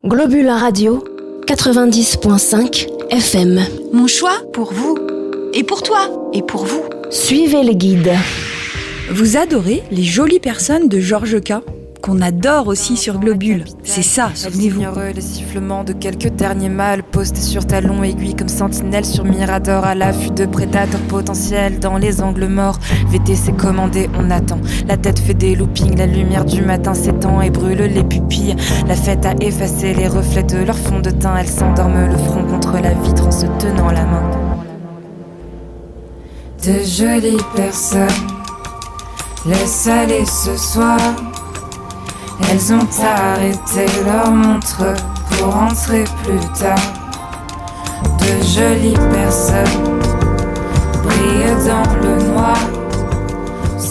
Globule Radio 90.5 FM. Mon choix pour vous, et pour toi, et pour vous. Suivez les guides. Vous adorez les jolies personnes de Georges K, qu'on adore aussi sur Globule. C'est ça, souvenez-vous. Les sifflements de quelques derniers mâles postés sur talons aiguilles comme sentinelles sur mirador, à l'affût de prédateurs potentiels dans les angles morts. VTC commandé, on attend. La tête fait des loopings, la lumière du matin s'étend et brûle les pupilles. La fête a effacé les reflets de leur fond de teint. Elles s'endorment le front contre la vitre en se tenant la main. De jolies personnes, laisse aller ce soir. Elles ont arrêté leur montre pour rentrer plus tard. De jolies personnes brillent dans le noir.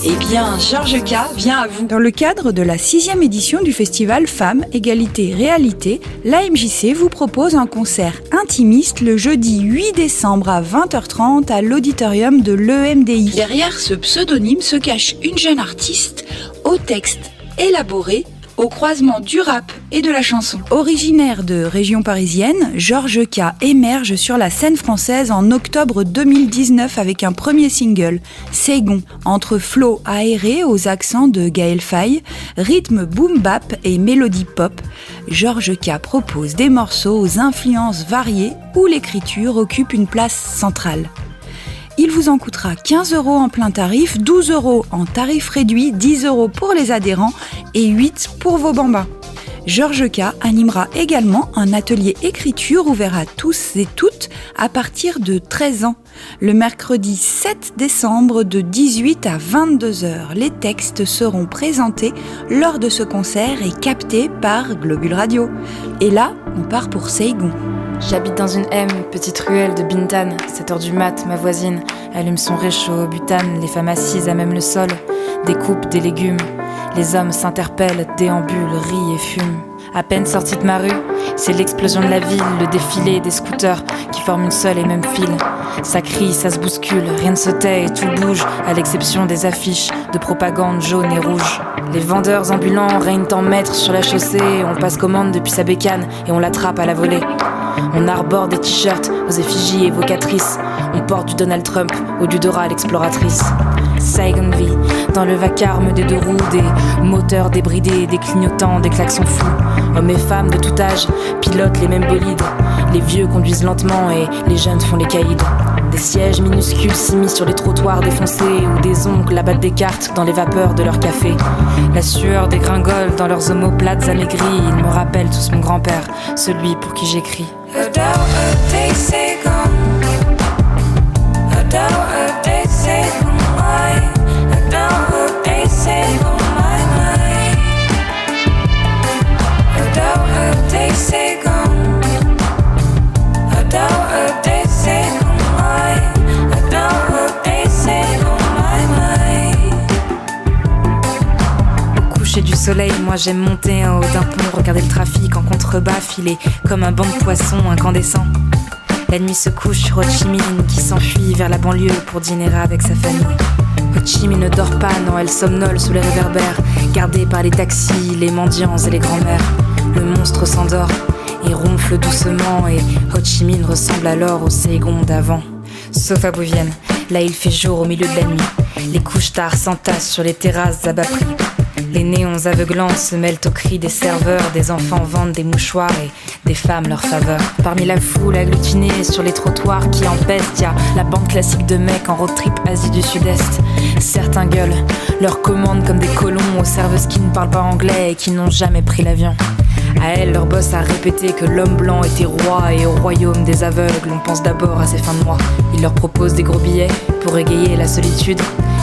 Eh bien, Georges K vient à vous. Dans le cadre de la 6e édition du festival Femmes, Égalité, Réalité, l'AMJC vous propose un concert intimiste le jeudi 8 décembre à 20h30 à l'auditorium de l'EMDI. Derrière ce pseudonyme se cache une jeune artiste au texte élaboré, au croisement du rap et de la chanson. Originaire de région parisienne, Georges K émerge sur la scène française en octobre 2019 avec un premier single, Saigon, entre flow aéré aux accents de Gaël Faye, rythme boom bap et mélodie pop. Georges K propose des morceaux aux influences variées où l'écriture occupe une place centrale. Il vous en coûtera 15 € en plein tarif, 12 € en tarif réduit, 10 € pour les adhérents et 8 pour vos bambins. Georges K animera également un atelier écriture ouvert à tous et toutes à partir de 13 ans. Le mercredi 7 décembre de 18 à 22h, les textes seront présentés lors de ce concert et captés par Globule Radio. Et là, on part pour Saigon. J'habite dans une M, petite ruelle de Bintan. 7h du mat, ma voisine allume son réchaud au butane. Les femmes assises à même le sol découpent des légumes. Les hommes s'interpellent, déambulent, rient et fument. À peine sortie de ma rue, c'est l'explosion de la ville, le défilé des scooters qui forment une seule et même file. Ça crie, ça se bouscule, rien ne se tait et tout bouge, à l'exception des affiches de propagande jaune et rouge. Les vendeurs ambulants règnent en maître sur la chaussée. On passe commande depuis sa bécane et on l'attrape à la volée. On arbore des t-shirts aux effigies évocatrices. On porte du Donald Trump au Dudora l'exploratrice. Saigon vie, dans le vacarme des deux roues, des moteurs débridés, des clignotants, des klaxons fous. Hommes et femmes de tout âge pilotent les mêmes bolides. Les vieux conduisent lentement et les jeunes font les caïds. Des sièges minuscules s'immiscent sur les trottoirs défoncés, où des oncles abattent des cartes dans les vapeurs de leur café. La sueur dégringole dans leurs omoplates amaigris. Ils me rappellent tous mon grand-père, celui pour qui j'écris. Du soleil, moi j'aime monter en haut d'un pont, regarder le trafic en contrebas, filer comme un banc de poissons incandescent. La nuit se couche sur Ho Chi Minh qui s'enfuit vers la banlieue pour dîner avec sa famille. Ho Chi Minh ne dort pas, non, elle somnole sous les réverbères, gardée par les taxis, les mendiants et les grands-mères. Le monstre s'endort et ronfle doucement et Ho Chi Minh ressemble alors au Saigon d'avant. Sauf à Bouvienne, là il fait jour au milieu de la nuit. Les couches-tard s'entassent sur les terrasses à bas prix. Les néons aveuglants se mêlent aux cris des serveurs. Des enfants vendent des mouchoirs et des femmes leur faveur. Parmi la foule agglutinée sur les trottoirs qui empestent, y'a la bande classique de mecs en road trip Asie du Sud-Est. Certains gueulent leurs commandes comme des colons aux serveuses qui ne parlent pas anglais et qui n'ont jamais pris l'avion. À elles, leur boss a répété que l'homme blanc était roi et au royaume des aveugles, on pense d'abord à ses fins de mois. Il leur propose des gros billets pour égayer la solitude.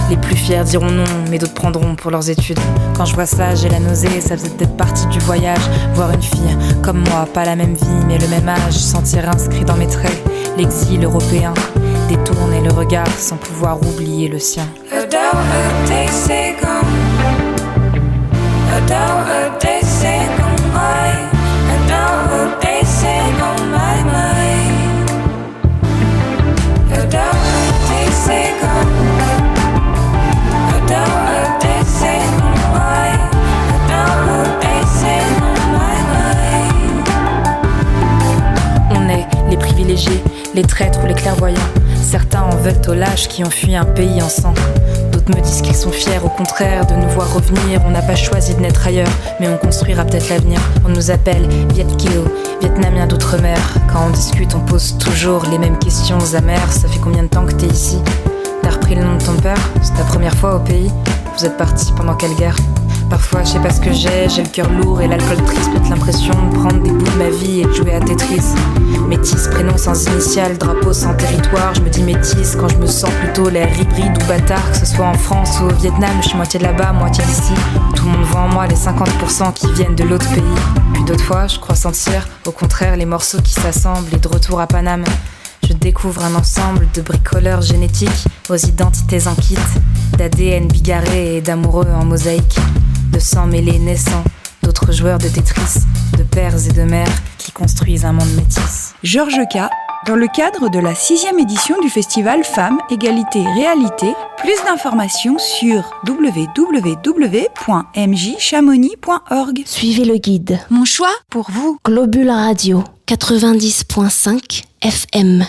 Les plus fiers diront non, mais d'autres prendront pour leurs études. Quand je vois ça, j'ai la nausée, ça faisait peut-être partie du voyage. Voir une fille comme moi, pas la même vie, mais le même âge, sentir inscrit dans mes traits l'exil européen, détourner le regard sans pouvoir oublier le sien. privilégiés, les traîtres ou les clairvoyants. Certains en veulent aux lâches qui ont fui un pays en sang. D'autres me disent qu'ils sont fiers, au contraire, de nous voir revenir. On n'a pas choisi de naître ailleurs, mais on construira peut-être l'avenir. On nous appelle Viet Kieu, Vietnamiens d'outre-mer. Quand on discute, on pose toujours les mêmes questions amères. Ça fait combien de temps que t'es ici? T'as repris le nom de ton père? C'est ta première fois au pays? Vous êtes partis pendant quelle guerre? Parfois, je sais pas ce que j'ai le cœur lourd et l'alcool triste peut-être l'impression de prendre des bouts de ma vie et de jouer à Tetris. Métis, prénom sans initiale, drapeau sans territoire. Je me dis métis quand je me sens plutôt l'air hybride ou bâtard. Que ce soit en France ou au Vietnam, je suis moitié de là-bas, moitié d'ici. Tout le monde voit en moi les 50% qui viennent de l'autre pays. Puis d'autres fois, je crois sentir, au contraire, les morceaux qui s'assemblent et de retour à Paname. Je découvre un ensemble de bricoleurs génétiques aux identités en kit, d'ADN bigarré et d'amoureux en mosaïque, de sang mêlé naissant, d'autres joueurs de Tetris, de pères et de mères qui construisent un monde métis. Georges K, dans le cadre de la 6e édition du festival Femmes, Égalité, Réalité. Plus d'informations sur www.mjchamonix.org. Suivez le guide. Mon choix pour vous. Globule Radio 90.5 FM.